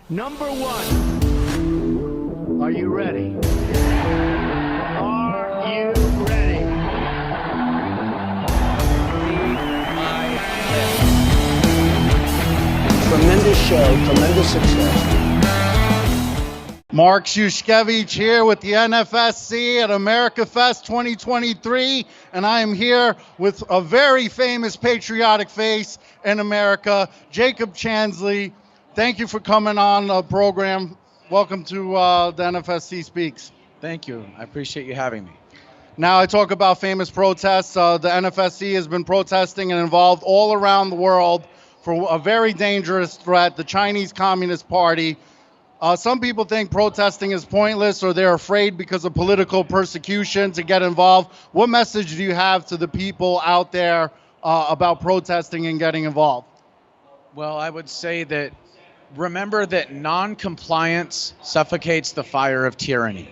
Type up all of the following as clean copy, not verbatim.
Number one. Are you ready? Are you ready? Tremendous show, tremendous success. Mark Shushkevich here with the NFSC at America Fest 2023, and I am here with a very famous patriotic face in America, Jacob Chansley. Thank you for coming on the program. Welcome to the NFSC Speaks. Thank you. I appreciate you having me. Now I talk about famous protests. The NFSC has been protesting and involved all around the world for a very dangerous threat, the Chinese Communist Party. Some people think protesting is pointless or they're afraid because of political persecution to get involved. What message do you have to the people out there about protesting and getting involved? Well, I would say that remember that non-compliance suffocates the fire of tyranny.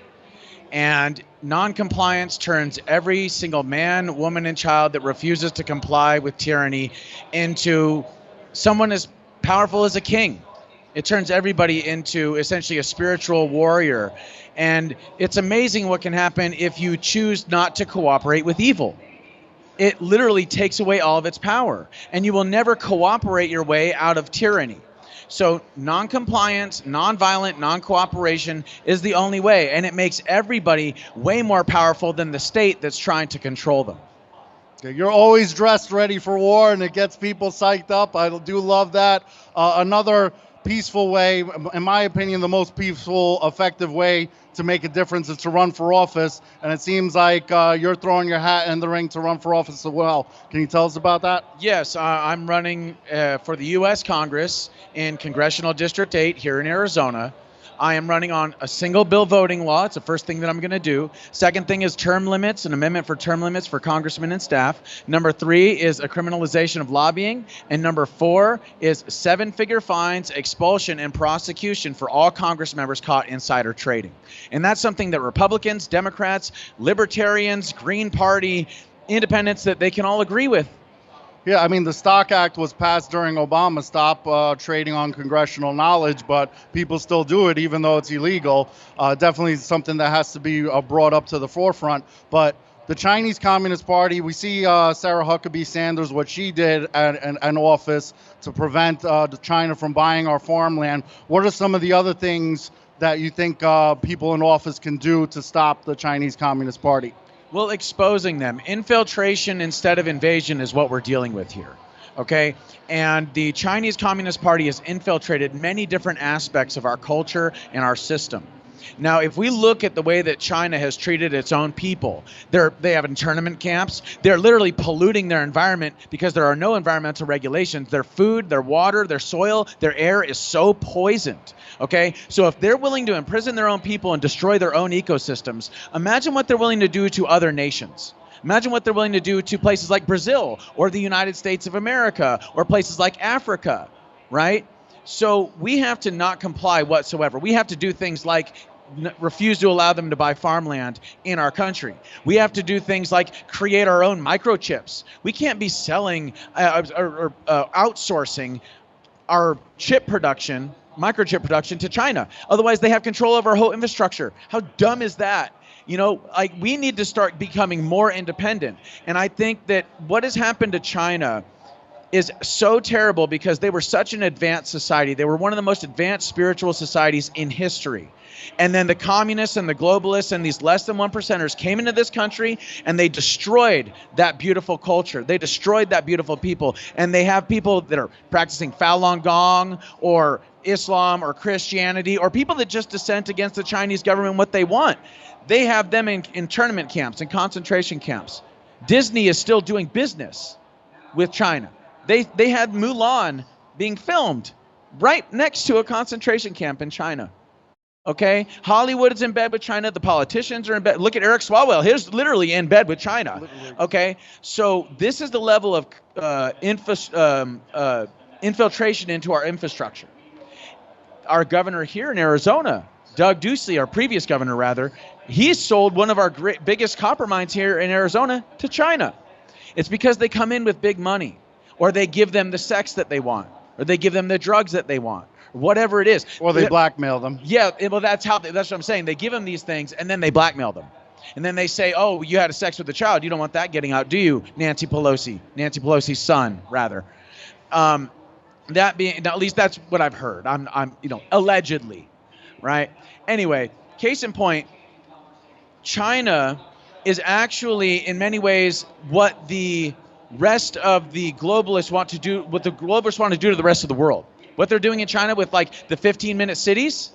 And non-compliance turns every single man, woman, and child that refuses to comply with tyranny into someone as powerful as a king. It turns everybody into essentially a spiritual warrior. And it's amazing what can happen if you choose not to cooperate with evil. It literally takes away all of its power, and you will never cooperate your way out of tyranny. So non-compliance, non-violent, non-cooperation is the only way, and it makes everybody way more powerful than the state that's trying to control them. You're always dressed ready for war, and it gets people psyched up. I do love that. Another peaceful way, in my opinion, the most peaceful, effective way to make a difference is to run for office. And it seems like you're throwing your hat in the ring to run for office as well. Can you tell us about that? Yes, I'm running for the U.S. Congress in Congressional District 8 here in Arizona. I am running on a single bill voting law. It's the first thing that I'm going to do. Second thing is term limits, an amendment for term limits for congressmen and staff. Number 3 is a criminalization of lobbying. And number 4 is 7-figure fines, expulsion, and prosecution for all Congress members caught insider trading. And that's something that Republicans, Democrats, Libertarians, Green Party, Independents, that they can all agree with. Yeah, I mean, the Stock Act was passed during Obama. Stop trading on congressional knowledge, but people still do it even though it's illegal. Definitely something that has to be brought up to the forefront. But the Chinese Communist Party, we see Sarah Huckabee Sanders, what she did at an office to prevent China from buying our farmland. What are some of the other things that you think people in office can do to stop the Chinese Communist Party? Well, exposing them. Infiltration instead of invasion is what we're dealing with here, okay? And the Chinese Communist Party has infiltrated many different aspects of our culture and our system. Now, if we look at the way that China has treated its own people, they have internment camps. They're literally polluting their environment because there are no environmental regulations. Their food, their water, their soil, their air is so poisoned, okay? So if they're willing to imprison their own people and destroy their own ecosystems, imagine what they're willing to do to other nations. Imagine what they're willing to do to places like Brazil or the United States of America or places like Africa, right? So we have to not comply whatsoever. We have to do things like refuse to allow them to buy farmland in our country. We have to do things like create our own microchips. We can't be selling or outsourcing our chip production, microchip production, to China. Otherwise, they have control over our whole infrastructure. How dumb is that? You know, like, we need to start becoming more independent. And I think that what has happened to China is so terrible because they were such an advanced society. They were one of the most advanced spiritual societies in history. And then the communists and the globalists and these less than 1%ers came into this country and they destroyed that beautiful culture. They destroyed that beautiful people. And they have people that are practicing Falun Gong or Islam or Christianity, or people that just dissent against the Chinese government, what they want. They have them in internment camps and concentration camps. Disney is still doing business with China. They had Mulan being filmed right next to a concentration camp in China. Okay, Hollywood is in bed with China. The politicians are in bed. Look at Eric Swalwell. He's literally in bed with China. Okay, so this is the level of infiltration into our infrastructure. Our governor here in Arizona, Doug Ducey, our previous governor rather, he sold one of our biggest copper mines here in Arizona to China. It's because they come in with big money, or they give them the sex that they want, or they give them the drugs that they want, whatever it is. Or they blackmail them. Yeah, well, that's what I'm saying. They give them these things, and then they blackmail them. And then they say, oh, you had sex with a child. You don't want that getting out, do you? Nancy Pelosi's son, rather. That being, at least that's what I've heard. I'm allegedly, right? Anyway, case in point, China is actually, in many ways, what the rest of the globalists want to do, what the globalists want to do to the rest of the world. What they're doing in China with like the 15-minute cities,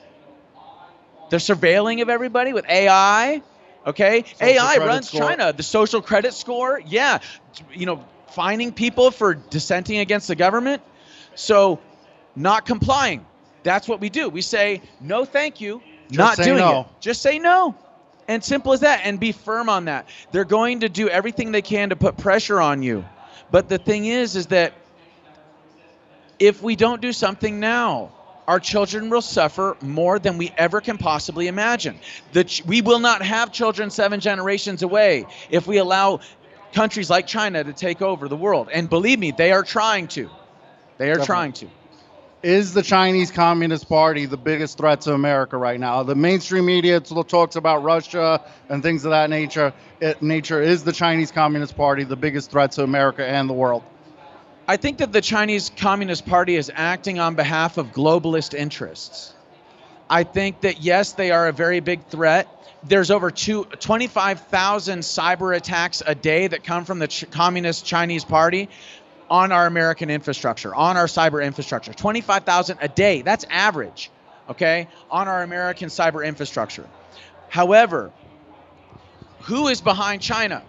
they're surveilling of everybody with AI. Okay, AI runs China. The social credit score, yeah, fining people for dissenting against the government. So, not complying. That's what we do. We say, no, thank you. Not doing it. Just say no. And simple as that. And be firm on that. They're going to do everything they can to put pressure on you. But the thing is that if we don't do something now, our children will suffer more than we ever can possibly imagine. We will not have children 7 generations away if we allow countries like China to take over the world. And believe me, they are trying to. They are trying to. Is the Chinese Communist Party the biggest threat to America right now? The mainstream media talks about Russia and things of that nature. Is the Chinese Communist Party the biggest threat to America and the world? I think that the Chinese Communist Party is acting on behalf of globalist interests. I think that, yes, they are a very big threat. There's over 25,000 cyber attacks a day that come from the Communist Chinese Party on our American infrastructure, on our cyber infrastructure. 25,000 a day, that's average, okay, on our American cyber infrastructure. However, who is behind China?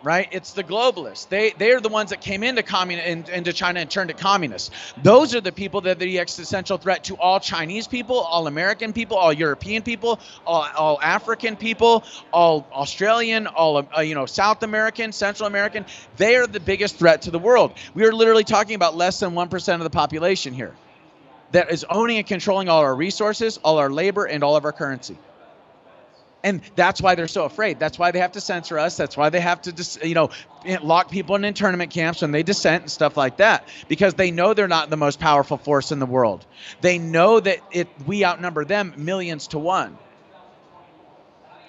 Right? It's the globalists. They are the ones that came into China and turned it communist. Those are the people that are the existential threat to all Chinese people, all American people, all European people, all African people, all Australian, all South American, Central American. They are the biggest threat to the world. We are literally talking about less than 1% of the population here that is owning and controlling all our resources, all our labor, and all of our currency. And that's why they're so afraid. That's why they have to censor us. That's why they have to, lock people in internment camps when they dissent and stuff like that. Because they know they're not the most powerful force in the world. They know that we outnumber them millions to one.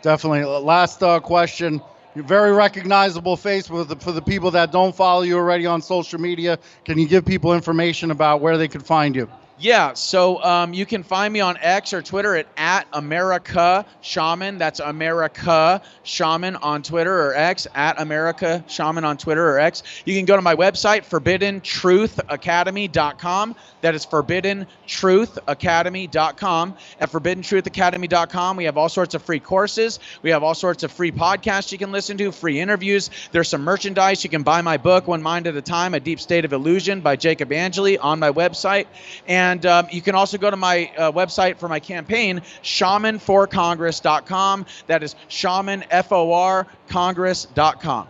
Definitely. Last question. You're a very recognizable face for the people that don't follow you already on social media. Can you give people information about where they could find you? Yeah, so you can find me on X or Twitter at America Shaman. That's America Shaman on Twitter or X, at America Shaman on Twitter or X. You can go to my website, ForbiddenTruthAcademy.com. That is ForbiddenTruthAcademy.com. At ForbiddenTruthAcademy.com, we have all sorts of free courses. We have all sorts of free podcasts you can listen to, free interviews. There's some merchandise. You can buy my book, One Mind at a Time, A Deep State of Illusion by Jacob Chansley on my website. And you can also go to my website for my campaign, shamanforcongress.com. That is shamanforcongress.com.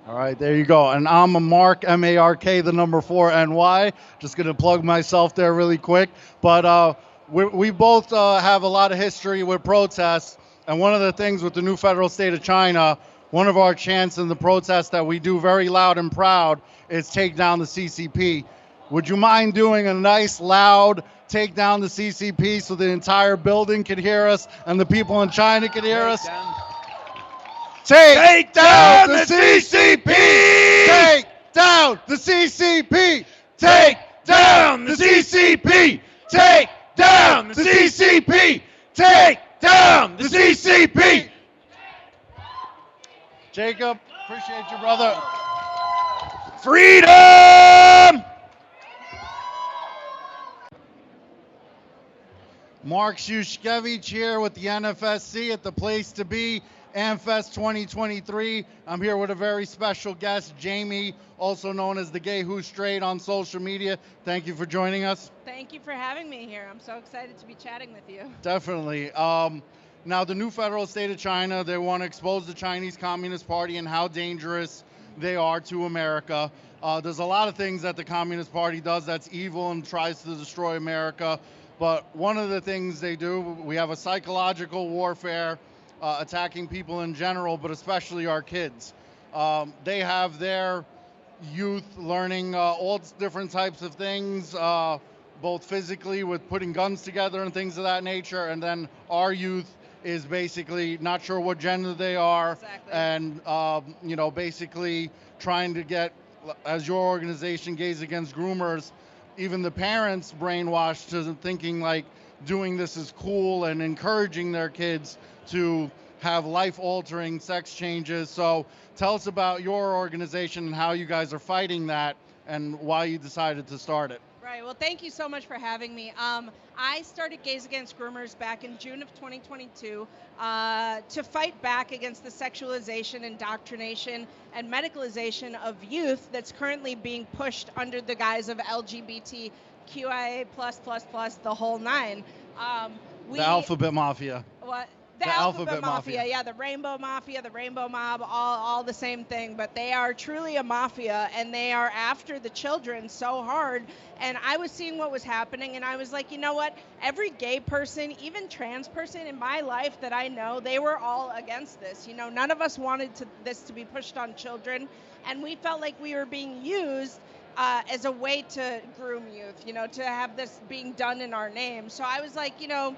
All right, there you go. And I'm a Mark, M-A-R-K, the number 4, N-Y. Just going to plug myself there really quick. But we both have a lot of history with protests. And one of the things with the new federal state of China, one of our chants in the protests that we do very loud and proud is take down the CCP. Would you mind doing a nice, loud, take down the CCP so the entire building could hear us and the people in China could hear us? Take down the CCP! Take down the CCP! Take down the CCP! Take down the CCP! Take down the CCP! Jacob, appreciate you, brother. Freedom! Mark Shushkevich here with the NFSC at the Place to Be, Amfest 2023. I'm here with a very special guest, Jaimee, also known as the Gay Who's Straight on social media. Thank you for joining us. Thank you for having me here. I'm so excited to be chatting with you. Definitely. Now, the new federal state of China, they want to expose the Chinese Communist Party and how dangerous they are to America. There's a lot of things that the Communist Party does that's evil and tries to destroy America. But one of the things they do, we have a psychological warfare attacking people in general, but especially our kids. They have their youth learning all different types of things, both physically with putting guns together and things of that nature, and then our youth is basically not sure what gender they are, Exactly. and basically trying to get, as your organization, Gays Against Groomers, even the parents brainwashed to thinking like doing this is cool and encouraging their kids to have life-altering sex changes. So tell us about your organization and how you guys are fighting that and why you decided to start it. Right. Well, thank you so much for having me. I started Gays Against Groomers back in June of 2022 to fight back against the sexualization, indoctrination, and medicalization of youth that's currently being pushed under the guise of LGBTQIA+++, the whole nine. The Alphabet Mafia. What? The Alphabet Mafia, yeah, the Rainbow Mafia, the Rainbow Mob, all the same thing, but they are truly a mafia, and they are after the children so hard. And I was seeing what was happening, and I was like, you know what? Every gay person, even trans person in my life that I know, they were all against this. You know, none of us wanted this to be pushed on children, and we felt like we were being used as a way to groom youth, you know, to have this being done in our name. So I was like, you know,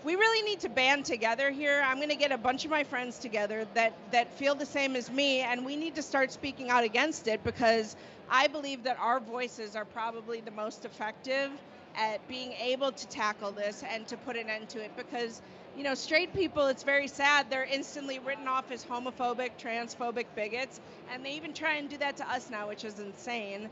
we really need to band together here. I'm going to get a bunch of my friends together that feel the same as me, and we need to start speaking out against it, because I believe that our voices are probably the most effective at being able to tackle this and to put an end to it. Because, you know, straight people, it's very sad, they're instantly written off as homophobic, transphobic bigots, and they even try and do that to us now, which is insane.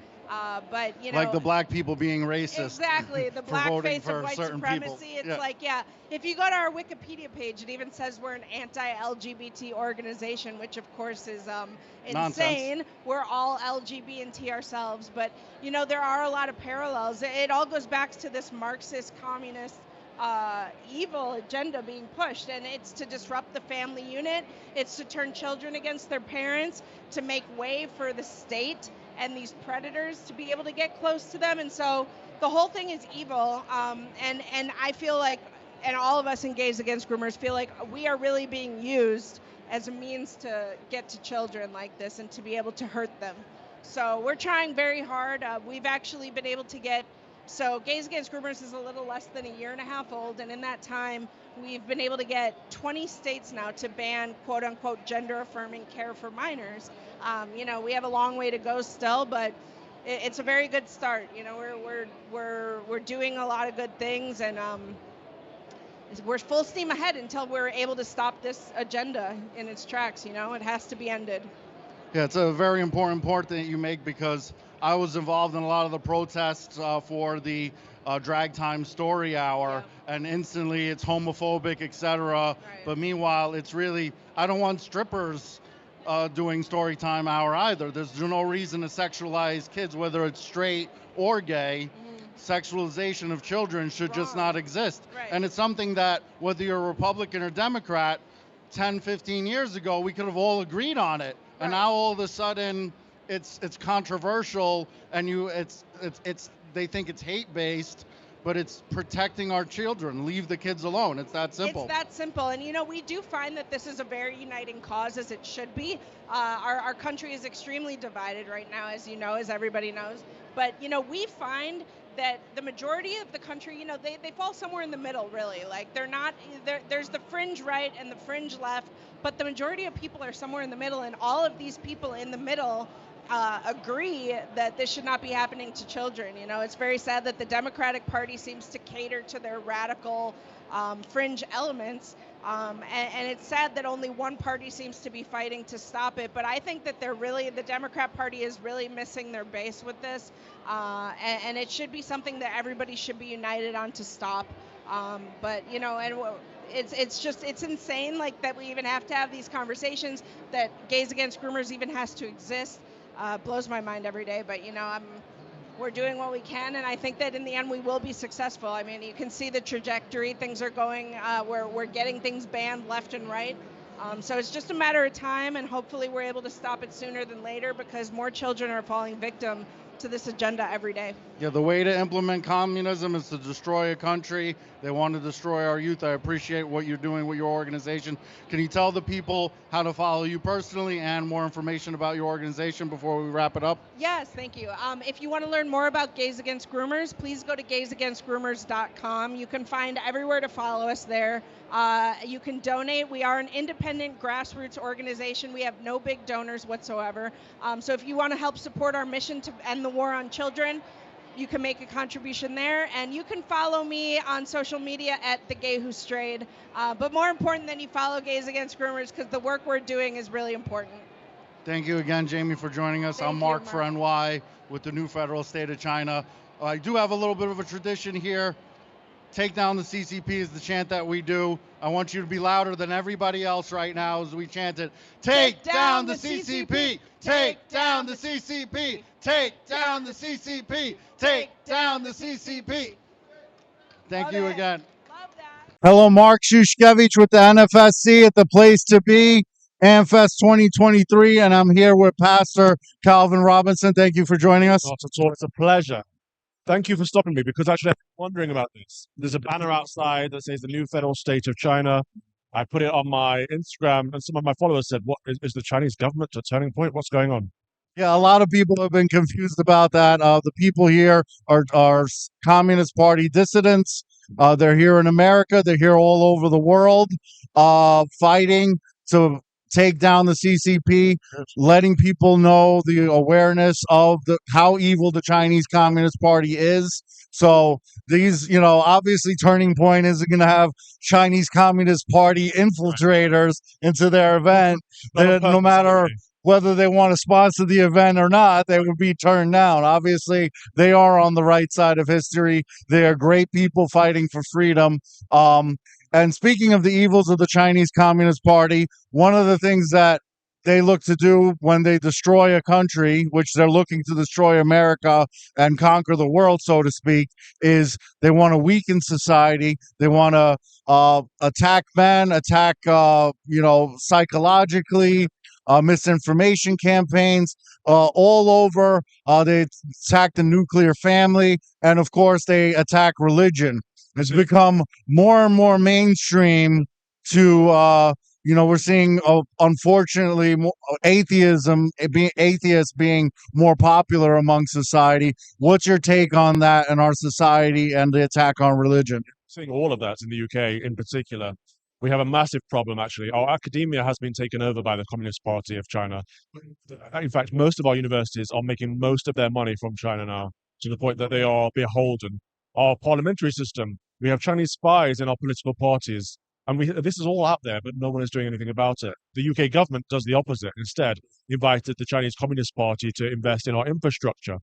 But, you know, like the black people being racist. Exactly, the blackface of white supremacy. People. It's like, yeah, if you go to our Wikipedia page, it even says we're an anti-LGBT organization, which of course is insane. Nonsense. We're all LGBT ourselves, but you know, there are a lot of parallels. It all goes back to this Marxist, communist, evil agenda being pushed, and it's to disrupt the family unit. It's to turn children against their parents, to make way for the state and these predators to be able to get close to them. And so the whole thing is evil, and I feel like, and all of us in Gays Against Groomers feel like we are really being used as a means to get to children like this and to be able to hurt them. So we're trying very hard. We've actually been able to get, so Gays Against Groomers is a little less than a year and a half old, and in that time we've been able to get 20 states now to ban quote unquote gender affirming care for minors. You know, we have a long way to go still, but it's a very good start. You know, we're doing a lot of good things, and we're full steam ahead until we're able to stop this agenda in its tracks. You know, it has to be ended. Yeah, it's a very important point that you make, because I was involved in a lot of the protests for the drag time story hour, and instantly it's homophobic, etc. Right. But meanwhile, it's really, I don't want strippers doing story time hour either. There's no reason to sexualize kids, whether it's straight or gay. Sexualization of children should just not exist. Right. And it's something that, whether you're a Republican or Democrat, 10, 15 years ago, we could have all agreed on it. Right. And now all of a sudden it's controversial, and they think it's hate-based, but it's protecting our children. Leave the kids alone. It's that simple. It's that simple. And, you know, we do find that this is a very uniting cause, as it should be. Our country is extremely divided right now, as you know, as everybody knows. But, you know, we find that the majority of the country, you know, they fall somewhere in the middle, really. Like, they're not, there's the fringe right and the fringe left, but the majority of people are somewhere in the middle, and all of these people in the middle agree that this should not be happening to children. You know, it's very sad that the Democratic Party seems to cater to their radical fringe elements, and it's sad that only one party seems to be fighting to stop it. But I think that the Democrat Party is really missing their base with this, and it should be something that everybody should be united on to stop. But, you know, and it's insane, like, that we even have to have these conversations, that Gays Against Groomers even has to exist. Blows my mind every day, but, you know, we're doing what we can, and I think that in the end we will be successful. I mean, you can see the trajectory. Things are going, we're getting things banned left and right. So it's just a matter of time, and hopefully we're able to stop it sooner than later, because more children are falling victim to this agenda every day. Yeah, the way to implement communism is to destroy a country. They want to destroy our youth. I appreciate what you're doing with your organization. Can you tell the people how to follow you personally and more information about your organization before we wrap it up? Yes, thank you. If you want to learn more about Gays Against Groomers, please go to GaysAgainstGroomers.com. You can find everywhere to follow us there. You can donate. We are an independent grassroots organization. We have no big donors whatsoever. So if you want to help support our mission to end the war on children, you can make a contribution there, and you can follow me on social media at The Gay Who Strayed. But more important than you follow Gays Against Groomers, because the work we're doing is really important. Thank you again, Jaimee, for joining us. I'm Mark for NY with the new federal state of China. I do have a little bit of a tradition here. Take down the CCP is the chant that we do. I want you to be louder than everybody else right now as we chant it. Take down the CCP! Take down the CCP! Take down the CCP! Take down the CCP! Thank you again. Love that. Hello, Mark Shushkevich with the NFSC at the Place to Be, Amfest 2023, and I'm here with Pastor Calvin Robinson. Thank you for joining us. Not at all. It's a pleasure. Thank you for stopping me, because actually I've been wondering about this. There's a banner outside that says the new federal state of China. I put it on my Instagram, and some of my followers said, "What is the Chinese government a turning point? What's going on?" Yeah, a lot of people have been confused about that. The people here are Communist Party dissidents. They're here in America. They're here all over the world, fighting to take down the CCP, letting people know the awareness of how evil the Chinese Communist Party is. So these, obviously Turning Point isn't going to have Chinese Communist Party infiltrators into their event. No matter whether they want to sponsor the event or not, they would be turned down. Obviously, they are on the right side of history. They are great people fighting for freedom. And speaking of the evils of the Chinese Communist Party, one of the things that they look to do when they destroy a country, which they're looking to destroy America and conquer the world, so to speak, is they want to weaken society. They want to attack men, attack, psychologically, misinformation campaigns all over. They attack the nuclear family, and of course, they attack religion. It's become more and more mainstream to, we're seeing, unfortunately, atheists being more popular among society. What's your take on that in our society and the attack on religion? Seeing all of that in the UK in particular. We have a massive problem, actually. Our academia has been taken over by the Communist Party of China. In fact, most of our universities are making most of their money from China now, to the point that they are beholden. Our parliamentary system, we have Chinese spies in our political parties, and this is all out there, but no one is doing anything about it. The UK government does the opposite. Instead, invited the Chinese Communist Party to invest in our infrastructure.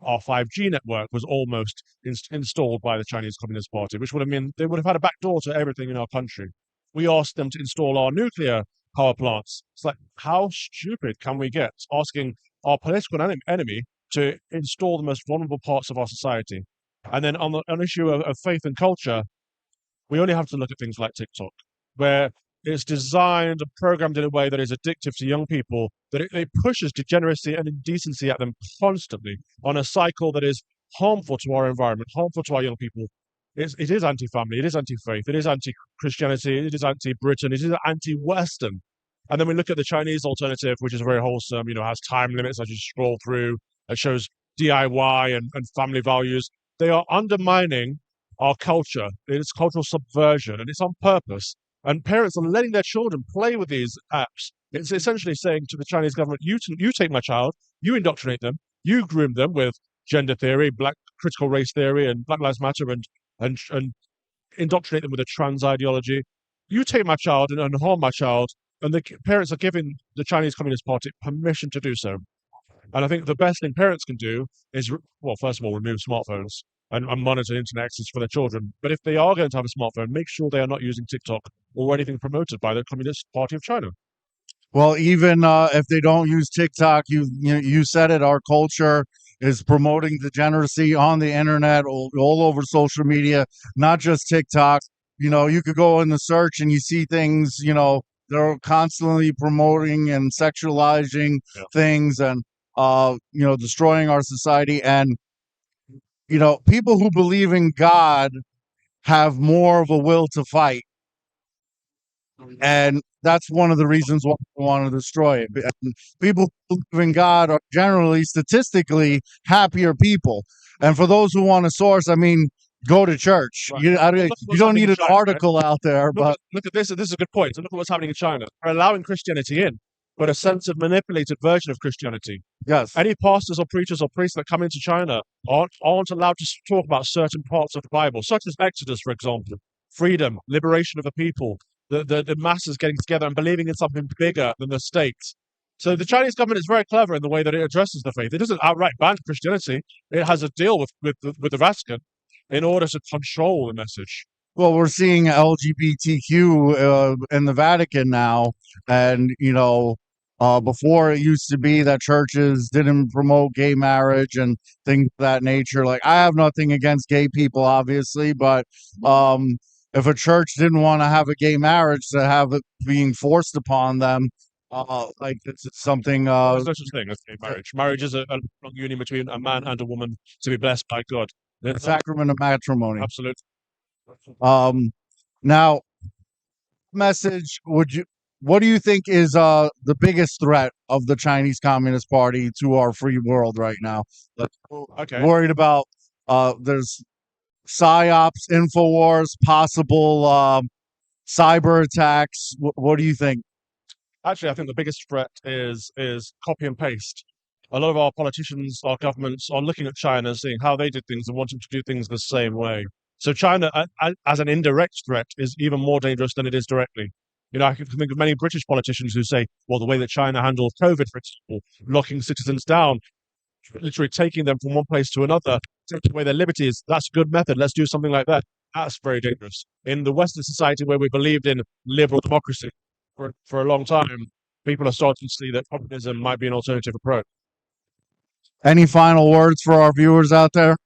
Our 5G network was almost installed by the Chinese Communist Party, which would have meant they would have had a backdoor to everything in our country. We asked them to install our nuclear power plants. It's like, how stupid can we get, asking our political enemy to install the most vulnerable parts of our society? And then on the issue of faith and culture, we only have to look at things like TikTok, where it's designed and programmed in a way that is addictive to young people, that it pushes degeneracy and indecency at them constantly on a cycle that is harmful to our environment, harmful to our young people. It is anti-family, it is anti-faith, it is anti-Christianity, it is anti-Britain, it is anti-Western. And then we look at the Chinese alternative, which is very wholesome, has time limits as you scroll through. It shows DIY and family values. They are undermining our culture. It's cultural subversion, and it's on purpose. And parents are letting their children play with these apps. It's essentially saying to the Chinese government, you take my child, you indoctrinate them, you groom them with gender theory, black critical race theory, and Black Lives Matter, and indoctrinate them with a trans ideology. You take my child and harm my child, and the parents are giving the Chinese Communist Party permission to do so. And I think the best thing parents can do is, first of all, remove smartphones and monitor internet access for their children. But if they are going to have a smartphone, make sure they are not using TikTok or anything promoted by the Communist Party of China. Well, even if they don't use TikTok, you said it, our culture is promoting degeneracy on the internet, all over social media, not just TikTok. You could go in the search and you see things, they're constantly promoting and sexualizing things and, destroying our society. And people who believe in God have more of a will to fight. And that's one of the reasons why we want to destroy it. And people who believe in God are generally, statistically, happier people. And for those who want a source, I mean, go to church. Right. You don't need an article out there, but Look at this. This is a good point. So look at what's happening in China. They're allowing Christianity in, but a sense of manipulated version of Christianity. yes. Any pastors or preachers or priests that come into China aren't allowed to talk about certain parts of the Bible, such as Exodus, for example, freedom, liberation of the people, the masses getting together and believing in something bigger than the state. So the Chinese government is very clever in the way that it addresses the faith. It doesn't outright ban Christianity. It has a deal with the Vatican in order to control the message. Well, we're seeing LGBTQ in the Vatican now, and before it used to be that churches didn't promote gay marriage and things of that nature. Like, I have nothing against gay people, obviously, but if a church didn't want to have a gay marriage, to have it being forced upon them, like it's something. There's no such thing as gay marriage. Marriage is a union between a man and a woman to be blessed by God. The sacrament of matrimony. Absolutely. Now, message what do you think is the biggest threat of the Chinese Communist Party to our free world right now? Okay. Worried about there's psyops, infowars, possible cyber attacks. What do you think? Actually, I think the biggest threat is copy and paste. A lot of our politicians, our governments are looking at China, seeing how they did things and wanting to do things the same way. So China, as an indirect threat, is even more dangerous than it is directly. I can think of many British politicians who say, well, the way that China handled COVID, for example, locking citizens down, literally taking them from one place to another, taking away their liberties, that's a good method. Let's do something like that. That's very dangerous. In the Western society where we believed in liberal democracy for a long time, people are starting to see that populism might be an alternative approach. Any final words for our viewers out there?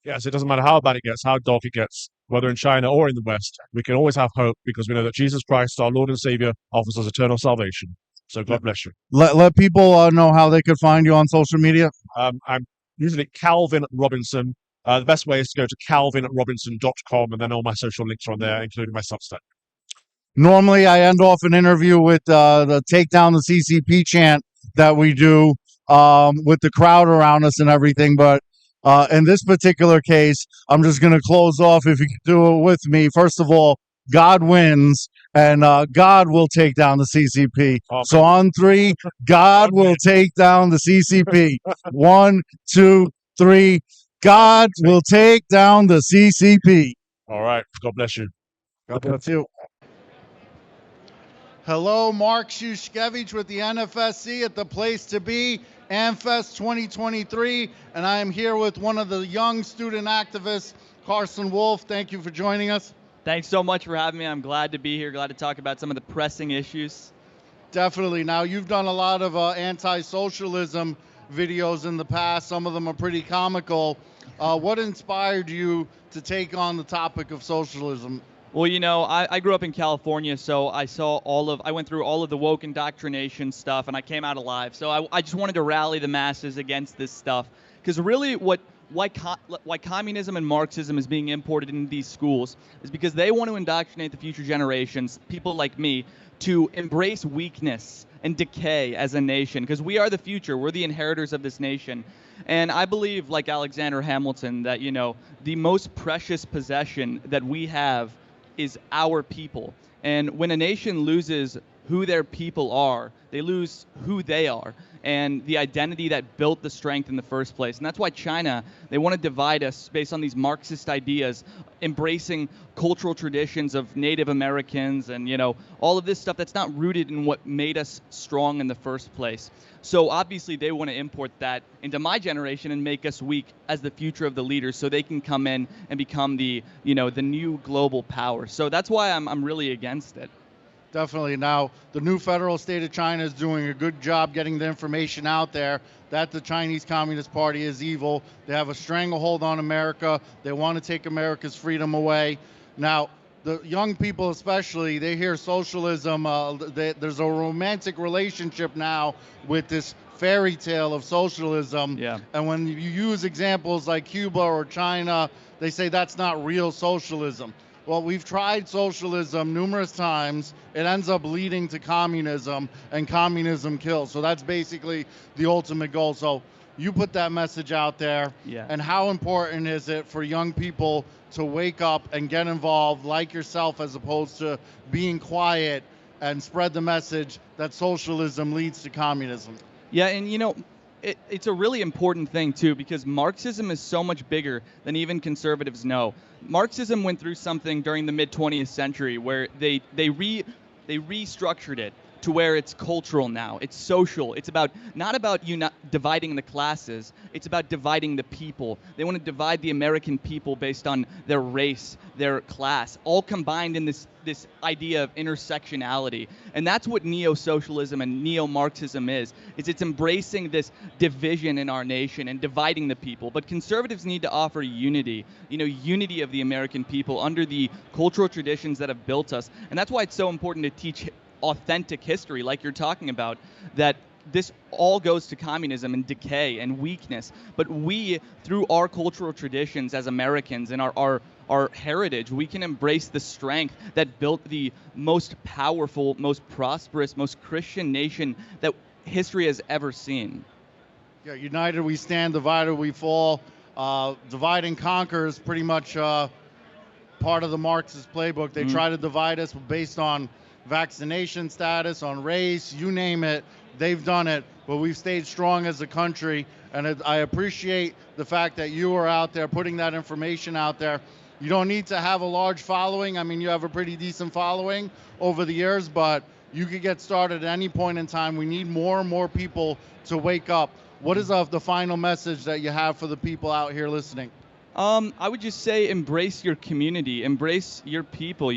Yes, it doesn't matter how bad it gets, how dark it gets, whether in China or in the West, we can always have hope because we know that Jesus Christ, our Lord and Savior, offers us eternal salvation. So God bless you. Let people know how they could find you on social media. I'm usually Calvin Robinson. The best way is to go to calvinrobinson.com, and then all my social links are on there, including my Substack. Normally, I end off an interview with the Take Down the CCP chant that we do with the crowd around us and everything, but in this particular case, I'm just going to close off, if you can do it with me. First of all, God wins, and God will take down the CCP. Okay. So on 3, God will take down the CCP. 1, 2, 3. God will take down the CCP. All right. God bless you. God bless you. Hello, Mark Shushkevich with the NFSC at the place to be, Amfest 2023, and I am here with one of the young student activists, Carson Wolff. Thank you for joining us. Thanks so much for having me. I'm glad to be here, glad to talk about some of the pressing issues. Definitely. Now, you've done a lot of anti-socialism videos in the past. Some of them are pretty comical. What inspired you to take on the topic of socialism? Well, I grew up in California, so I went through all of the woke indoctrination stuff, and I came out alive. So I just wanted to rally the masses against this stuff, because really why communism and Marxism is being imported into these schools is because they want to indoctrinate the future generations, people like me, to embrace weakness and decay as a nation, because we are the future. We're the inheritors of this nation. And I believe, like Alexander Hamilton, that, the most precious possession that we have is our people. And when a nation loses who their people are, they lose who they are and the identity that built the strength in the first place. And that's why China, they want to divide us based on these Marxist ideas, embracing cultural traditions of Native Americans and, all of this stuff that's not rooted in what made us strong in the first place. So obviously they want to import that into my generation and make us weak as the future of the leaders, so they can come in and become the new global power. So that's why I'm really against it. Definitely. Now, the new federal state of China is doing a good job getting the information out there that the Chinese Communist Party is evil. They have a stranglehold on America. They want to take America's freedom away. Now, the young people especially, they hear socialism. There's a romantic relationship now with this fairy tale of socialism. Yeah. And when you use examples like Cuba or China, they say that's not real socialism. Well, we've tried socialism numerous times. It ends up leading to communism, and communism kills. So that's basically the ultimate goal. So you put that message out there. Yeah. And how important is it for young people to wake up and get involved like yourself, as opposed to being quiet and spread the message that socialism leads to communism? Yeah, and you know, it's a really important thing too, because Marxism is so much bigger than even conservatives know. Marxism went through something during the mid-20th century where they restructured it to where it's cultural now. It's social. It's about not about dividing the classes. It's about dividing the people. They want to divide the American people based on their race, their class, all combined in this idea of intersectionality. And that's what neo-socialism and neo-Marxism is it's embracing this division in our nation and dividing the people. But conservatives need to offer unity, unity of the American people under the cultural traditions that have built us. And that's why it's so important to teach authentic history, like you're talking about, that this all goes to communism and decay and weakness. But we, through our cultural traditions as Americans and our heritage, we can embrace the strength that built the most powerful, most prosperous, most Christian nation that history has ever seen. Yeah, united we stand, divided we fall. Divide and conquer is pretty much part of the Marxist playbook. They try to divide us based on vaccination status, on race, you name it, they've done it, but we've stayed strong as a country. And I appreciate the fact that you are out there putting that information out there. You don't need to have a large following. I mean, you have a pretty decent following over the years, but you could get started at any point in time. We need more and more people to wake up. What is the final message that you have for the people out here listening? I would just say embrace your community, embrace your people,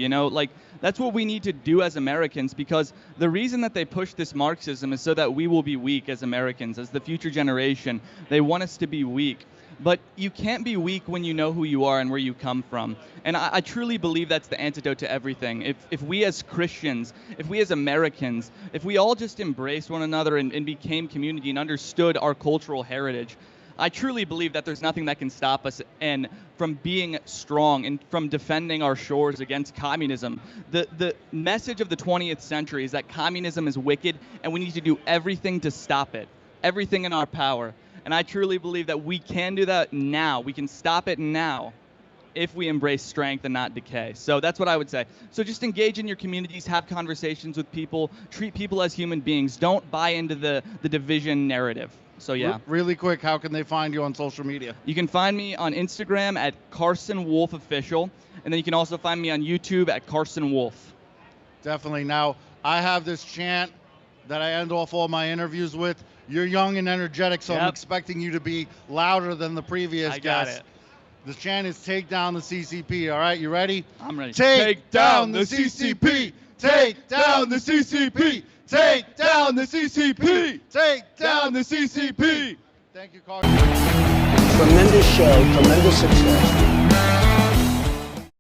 that's what we need to do as Americans, because the reason that they push this Marxism is so that we will be weak as Americans, as the future generation. They want us to be weak. But you can't be weak when you know who you are and where you come from. And I truly believe that's the antidote to everything. If we as Christians, if we as Americans, if we all just embraced one another and became community and understood our cultural heritage, I truly believe that there's nothing that can stop us and from being strong and from defending our shores against communism. The message of the 20th century is that communism is wicked and we need to do everything to stop it, everything in our power. And I truly believe that we can do that now. We can stop it now if we embrace strength and not decay. So that's what I would say. So just engage in your communities, have conversations with people, treat people as human beings. Don't buy into the division narrative. So yeah. Really quick, how can they find you on social media? You can find me on Instagram at Carson Wolff Official, and then you can also find me on YouTube at Carson Wolff. Definitely. Now, I have this chant that I end off all my interviews with. You're young and energetic, so I'm expecting you to be louder than the previous guest. Got it. The chant is take down the CCP, all right? You ready? I'm ready. Take down the CCP! Take down the CCP! Take down the CCP! Take down the CCP! Thank you, Carson. Tremendous show, tremendous success.